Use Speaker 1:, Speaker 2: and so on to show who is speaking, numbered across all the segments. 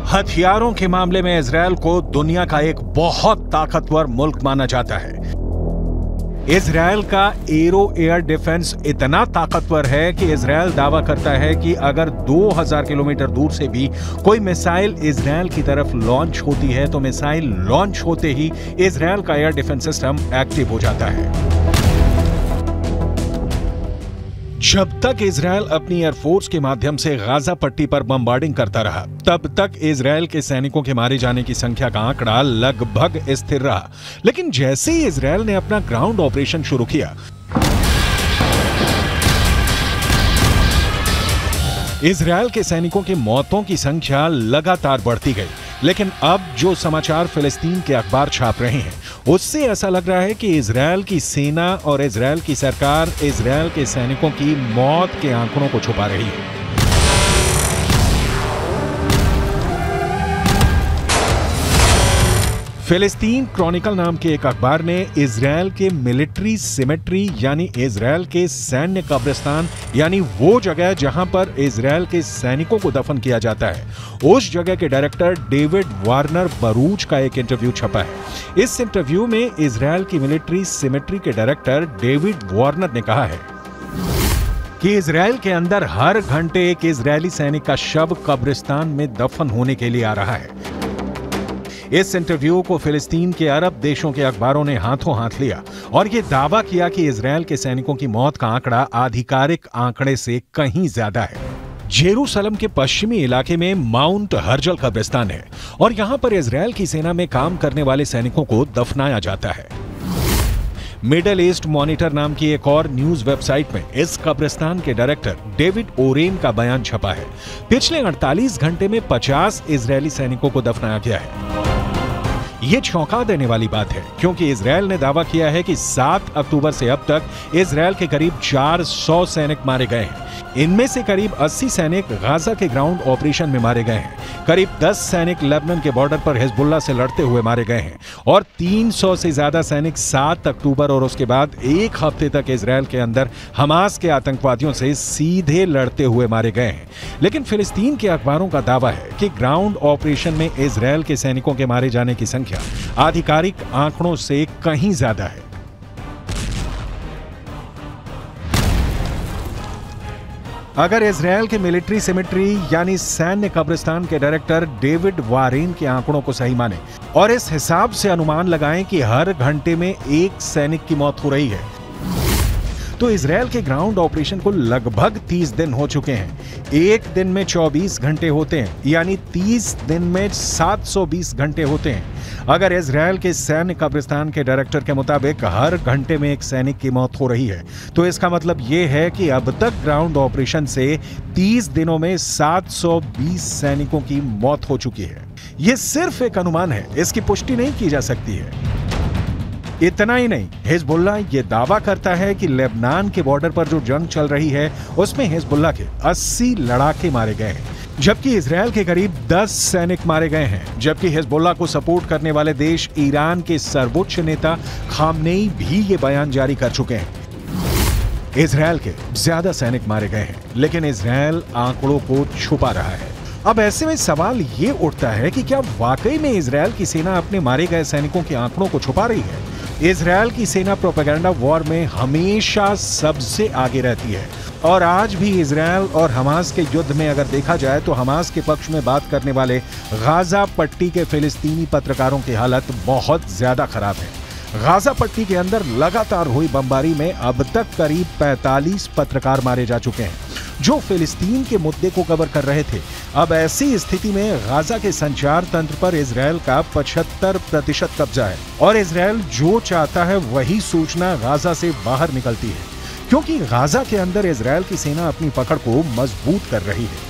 Speaker 1: हथियारों के मामले में इजरायल को दुनिया का एक बहुत ताकतवर मुल्क माना जाता है। इजरायल का एरो एयर डिफेंस इतना ताकतवर है कि इजरायल दावा करता है कि अगर 2000 किलोमीटर दूर से भी कोई मिसाइल इजरायल की तरफ लॉन्च होती है तो मिसाइल लॉन्च होते ही इजरायल का एयर डिफेंस सिस्टम एक्टिव हो जाता है। जब तक इजरायल अपनी एयरफोर्स के माध्यम से गाजा पट्टी पर बमबार्डिंग करता रहा, तब तक इजरायल के सैनिकों के मारे जाने की संख्या का आंकड़ा लगभग स्थिर रहा। लेकिन जैसे ही इजरायल ने अपना ग्राउंड ऑपरेशन शुरू किया, इजरायल के सैनिकों की मौतों की संख्या लगातार बढ़ती गई। लेकिन अब जो समाचार फिलिस्तीन के अखबार छाप रहे हैं, उससे ऐसा लग रहा है कि इजरायल की सेना और इजरायल की सरकार इजरायल के सैनिकों की मौत के आंकड़ों को छुपा रही है। फिलिस्तीन क्रॉनिकल नाम के एक अखबार ने इजरायल के मिलिट्री सिमेट्री यानी इजरायल के सैन्य कब्रिस्तान यानी वो जगह जहां पर इजरायल के सैनिकों को दफन किया जाता है, उस जगह के डायरेक्टर डेविड वार्नर बरूच का एक इंटरव्यू छपा है। इस इंटरव्यू में इजरायल की मिलिट्री सिमेट्री के डायरेक्टर डेविड वार्नर ने कहा है कि इजरायल के अंदर हर घंटे एक इजरायली सैनिक का शव कब्रिस्तान में दफन होने के लिए आ रहा है। इस इंटरव्यू को फिलिस्तीन के अरब देशों के अखबारों ने हाथों हाथ लिया और यह दावा किया कि इजरायल के सैनिकों की मौत का आंकड़ा आधिकारिक आंकड़े से कहीं ज्यादा है। जेरूसलम के पश्चिमी इलाके में माउंट हर्जल कब्रिस्तान है और यहां पर इजरायल की सेना में काम करने वाले सैनिकों को दफनाया जाता है। मिडल ईस्ट मॉनिटर नाम की एक और न्यूज वेबसाइट में इस कब्रिस्तान के डायरेक्टर डेविड ओरेन का बयान छपा है। पिछले 48 घंटे में 50 इजरायली सैनिकों को दफनाया गया है। ये चौंका देने वाली बात है क्योंकि इजरायल ने दावा किया है कि 7 अक्टूबर से अब तक इजरायल के करीब 400 सैनिक मारे गए हैं। इनमें से करीब 80 सैनिक गाजा के ग्राउंड ऑपरेशन में मारे गए हैं। करीब 10 सैनिक लेबनान के बॉर्डर पर हिजबुल्लाह से लड़ते हुए मारे गए हैं और 300 से ज्यादा सैनिक 7 अक्टूबर और उसके बाद एक हफ्ते तक इजरायल के अंदर हमास के आतंकवादियों से सीधे लड़ते हुए मारे गए हैं। लेकिन फिलिस्तीन के अखबारों का दावा है कि ग्राउंड ऑपरेशन में इजरायल के सैनिकों के मारे जाने की संख्या आधिकारिक आंकड़ों से कहीं ज्यादा है। अगर इजरायल के मिलिट्री सिमेट्री यानी सैन्य कब्रिस्तान के डायरेक्टर डेविड वारेन के आंकड़ों को सही माने और इस हिसाब से अनुमान लगाएं कि हर घंटे में एक सैनिक की मौत हो रही है, तो इजरायल के ग्राउंड ऑपरेशन को लगभग 30 दिन हो चुके हैं। एक दिन में 24 घंटे होते हैं, यानी 30 दिन में 720 घंटे होते हैं। अगर इजरायल के सैन्य कब्रिस्तान के डायरेक्टर के मुताबिक हर घंटे में एक सैनिक की मौत हो रही है, तो इसका मतलब यह है कि अब तक ग्राउंड ऑपरेशन से 30 दिनों में 720 सैनिकों की मौत हो चुकी है। यह सिर्फ एक अनुमान है, इसकी पुष्टि नहीं की जा सकती है। इतना ही नहीं, हिजबुल्लाह ये दावा करता है कि लेबनान के बॉर्डर पर जो जंग चल रही है उसमें हिजबुल्लाह के 80 लड़ाके मारे गए हैं, जबकि इजरायल के करीब 10 सैनिक मारे गए हैं। जबकि हिजबुल्लाह को सपोर्ट करने वाले देश ईरान के सर्वोच्च नेता खामनेई भी ये बयान जारी कर चुके हैं। इजरायल के ज्यादा सैनिक मारे गए हैं, लेकिन इजरायल आंकड़ों को छुपा रहा है। अब ऐसे में सवाल ये उठता है कि क्या वाकई में इजरायल की सेना अपने मारे गए सैनिकों के आंकड़ों को छुपा रही है? इजरायल की सेना प्रोपेगेंडा वॉर में हमेशा सबसे आगे रहती है और आज भी इजरायल और हमास के युद्ध में अगर देखा जाए तो हमास के पक्ष में बात करने वाले गाजा पट्टी के फिलिस्तीनी पत्रकारों की हालत बहुत ज्यादा खराब है। गाजा पट्टी के अंदर लगातार हुई बमबारी में अब तक करीब 45 पत्रकार मारे जा चुके हैं जो फिलिस्तीन के मुद्दे को कवर कर रहे थे। अब ऐसी स्थिति में गाजा के संचार तंत्र पर इजरायल का 75% कब्जा है और इजरायल जो चाहता है वही सूचना गाजा से बाहर निकलती है, क्योंकि गाजा के अंदर इजरायल की सेना अपनी पकड़ को मजबूत कर रही है।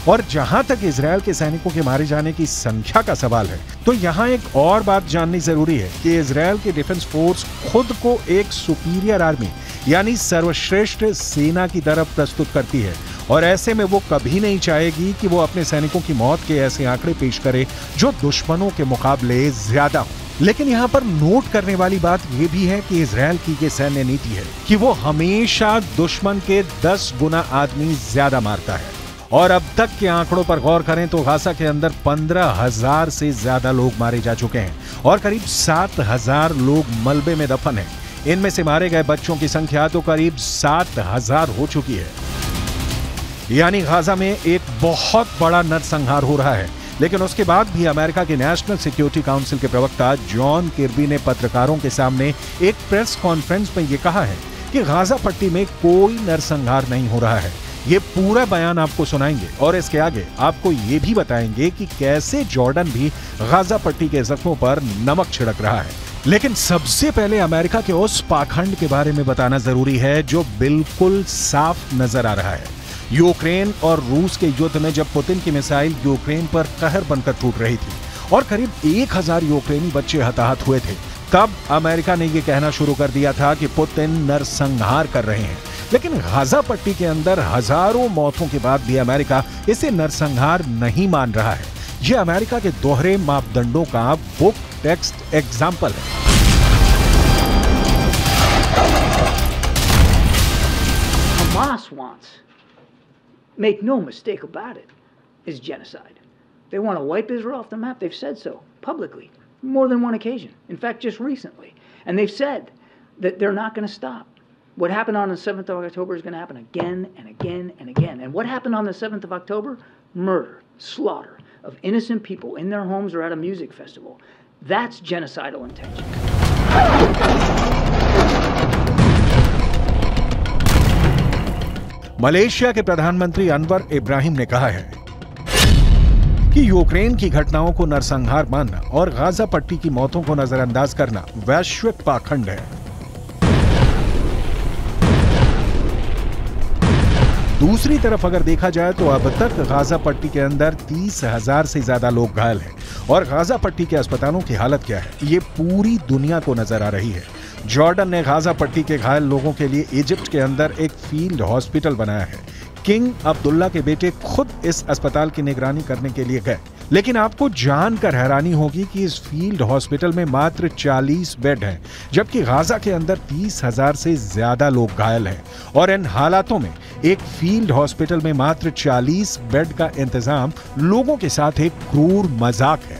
Speaker 1: और जहां तक इजरायल के सैनिकों के मारे जाने की संख्या का सवाल है, तो यहां एक और बात जाननी जरूरी है कि इजरायल की डिफेंस फोर्स खुद को एक सुपीरियर आर्मी यानी सर्वश्रेष्ठ सेना की तरफ प्रस्तुत करती है और ऐसे में वो कभी नहीं चाहेगी कि वो अपने सैनिकों की मौत के ऐसे आंकड़े पेश करे जो दुश्मनों के मुकाबले ज्यादा हो। लेकिन यहाँ पर नोट करने वाली बात यह भी है कि इजरायल की ये सैन्य नीति है कि वो हमेशा दुश्मन के 10 गुना आदमी ज्यादा मारता है और अब तक के आंकड़ों पर गौर करें तो गाजा के अंदर 15,000 से ज्यादा लोग मारे जा चुके हैं और करीब 7,000 लोग मलबे में दफन हैं। इनमें से मारे गए बच्चों की संख्या तो करीब 7,000 हो चुकी है। यानी गाजा में एक बहुत बड़ा नरसंहार हो रहा है। लेकिन उसके बाद भी अमेरिका के नेशनल सिक्योरिटी काउंसिल के प्रवक्ता जॉन किर्बी ने पत्रकारों के सामने एक प्रेस कॉन्फ्रेंस में यह कहा है कि गाजा पट्टी में कोई नरसंहार नहीं हो रहा है। ये पूरा बयान आपको सुनाएंगे और इसके आगे आपको ये भी बताएंगे कि कैसे जॉर्डन भी गाजा पट्टी के जख्मों पर नमक छिड़क रहा है। लेकिन सबसे पहले अमेरिका के उस पाखंड के बारे में बताना जरूरी है जो बिल्कुल साफ नजर आ रहा है। यूक्रेन और रूस के युद्ध में जब पुतिन की मिसाइल यूक्रेन पर कहर बनकर टूट रही थी और करीब 1,000 यूक्रेनी बच्चे हताहत हुए थे, तब अमेरिका ने यह कहना शुरू कर दिया था कि पुतिन नरसंहार कर रहे हैं। लेकिन गाजा पट्टी के अंदर हजारों मौतों के बाद भी अमेरिका इसे नरसंहार नहीं मान रहा है। यह अमेरिका के दोहरे मापदंडों का बुक टेक्स्ट एग्जाम्पल है।
Speaker 2: Hamas wants, make no mistake about it, is genocide. They want to wipe Israel off the map. They've said so publicly, more than one occasion. In fact, just recently. And they've said that they're not going to stop. What happened on the 7th of October is going to happen again and again and again. And what happened on the 7th of October? Murder, slaughter of innocent people in their homes or at a music festival. That's genocidal intention.
Speaker 1: Malaysia के प्रधानमंत्री अनवर इब्राहिम ने कहा है कि Ukraine की घटनाओं को नरसंहार मानना और गाजा पट्टी की मौतों को नजरअंदाज करना वैश्विक पाखंड है। दूसरी तरफ अगर देखा जाए तो अब तक गाजा पट्टी के अंदर 30,000 से ज्यादा लोग घायल हैं और गाजा पट्टी के अस्पतालों की हालत क्या है ये पूरी दुनिया को नजर आ रही है। जॉर्डन ने गाजा पट्टी के घायल लोगों के लिए इजिप्ट के अंदर एक फील्ड हॉस्पिटल बनाया है। किंग अब्दुल्ला के बेटे खुद इस अस्पताल की निगरानी करने के लिए गए। लेकिन आपको जानकर हैरानी होगी कि इस फील्ड हॉस्पिटल में मात्र 40 बेड हैं, जबकि गाजा के अंदर 30,000 से ज्यादा लोग घायल हैं। और इन हालातों में एक फील्ड हॉस्पिटल में मात्र 40 बेड का इंतजाम लोगों के साथ एक क्रूर मजाक है।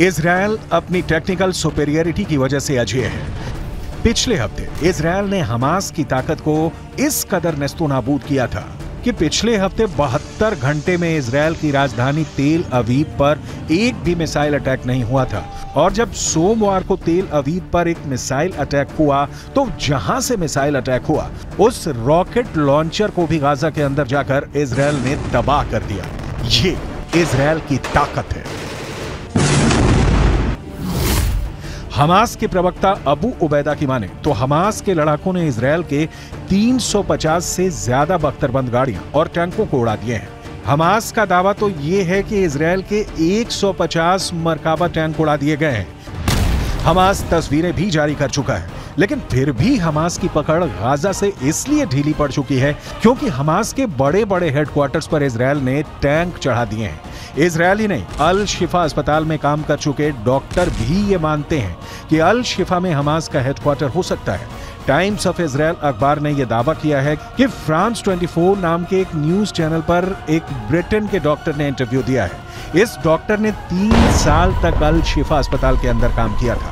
Speaker 1: इजरायल अपनी टेक्निकल सुपेरियरिटी की वजह से अजेय है। पिछले हफ्ते इजरायल ने हमास की ताकत को इस कदर नेस्तोनाबूद किया था कि पिछले हफ्ते 72 घंटे में इजरायल की राजधानी तेल अवीव पर एक भी मिसाइल अटैक नहीं हुआ था। और जब सोमवार को तेल अवीव पर एक मिसाइल अटैक हुआ तो जहां से मिसाइल अटैक हुआ उस रॉकेट लॉन्चर को भी गाजा के अंदर जाकर इजरायल ने तबाह कर दिया। ये इजरायल की ताकत है। हमास के प्रवक्ता अबू उबैदा की माने तो हमास के लड़ाकों ने इजरायल के 350 से ज्यादा बख्तरबंद गाड़ियां और टैंकों को उड़ा दिए हैं। हमास का दावा तो ये है कि इजरायल के 150 मरकाबा टैंक उड़ा दिए गए हैं। हमास तस्वीरें भी जारी कर चुका है, लेकिन फिर भी हमास की पकड़ गाजा से इसलिए ढीली पड़ चुकी है क्योंकि हमास के बड़े बड़े हेडक्वार्टर्स पर इजरायल ने टैंक चढ़ा दिए हैं। इजरायल ही नहीं, अल शिफा अस्पताल में काम कर चुके डॉक्टर भी ये मानते हैं कि अल शिफा में हमास का हेडक्वार्टर हो सकता है। टाइम्स ऑफ इजरायल अखबार ने यह दावा किया है कि फ्रांस 24 नाम के एक न्यूज चैनल पर एक ब्रिटेन के डॉक्टर ने इंटरव्यू दिया है। इस डॉक्टर ने 3 साल तक अल शिफा अस्पताल के अंदर काम किया था।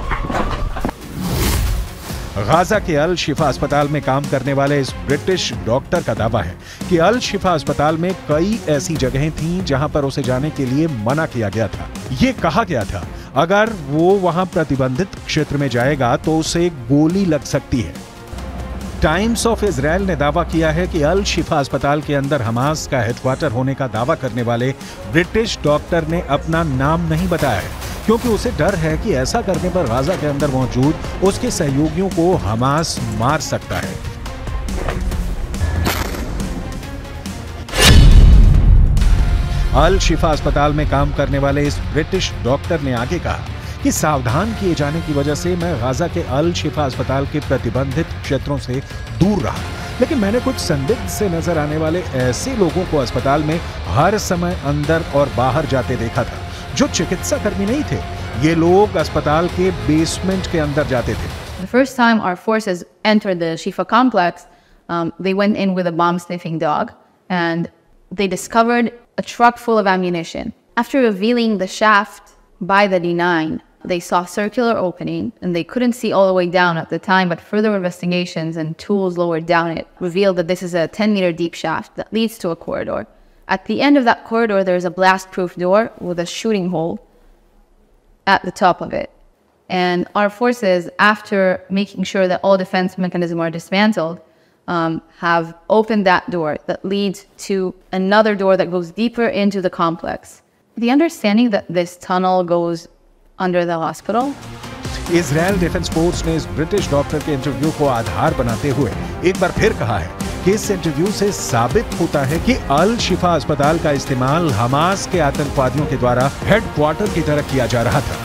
Speaker 1: गाजा के अल शिफा अस्पताल में काम करने वाले इस ब्रिटिश डॉक्टर का दावा है कि अल शिफा अस्पताल में कई ऐसी जगहें थीं जहां पर उसे जाने के लिए मना किया गया था। ये कहा गया था अगर वो वहां प्रतिबंधित क्षेत्र में जाएगा तो उसे गोली लग सकती है। टाइम्स ऑफ इजराइल ने दावा किया है कि अल शिफा अस्पताल के अंदर हमास का हेडक्वार्टर होने का दावा करने वाले ब्रिटिश डॉक्टर ने अपना नाम नहीं बताया है, क्योंकि उसे डर है कि ऐसा करने पर गाजा के अंदर मौजूद उसके सहयोगियों को हमास मार सकता है। अल शिफा अस्पताल में काम करने वाले इस ब्रिटिश डॉक्टर ने आगे कहा कि सावधान किए जाने की वजह से मैं गाजा के अल शिफा अस्पताल के प्रतिबंधित क्षेत्रों से दूर रहा, लेकिन मैंने कुछ संदिग्ध से नजर आने वाले ऐसे लोगों को अस्पताल में हर समय अंदर और बाहर जाते देखा था जो चिकित्सा कर्मी नहीं थे। ये लोग अस्पताल के बेसमेंट के अंदर जाते थे।
Speaker 3: The first time our forces entered the Shifa complex, they went in with a bomb-sniffing dog, and they discovered a truck full of ammunition. After revealing the shaft by the D9, they saw a circular opening, and they couldn't see all the way down at the time, but further investigations and tools lowered down it revealed that this is a 10-meter deep shaft that leads to a corridor. At the end of that corridor, there is a blast-proof door with a shooting hole at the top of it. And our forces, after making sure that all defense mechanisms are dismantled, have opened that door that leads to another door that goes deeper into the complex. The understanding that this tunnel goes under the hospital.
Speaker 1: Israel defence force ने इस British doctor के interview को आधार बनाते हुए एक बार फिर कहा है कि इस इंटरव्यू से साबित होता है कि अल शिफा अस्पताल का इस्तेमाल हमास के आतंकवादियों के द्वारा हेडक्वार्टर की तरह किया जा रहा था।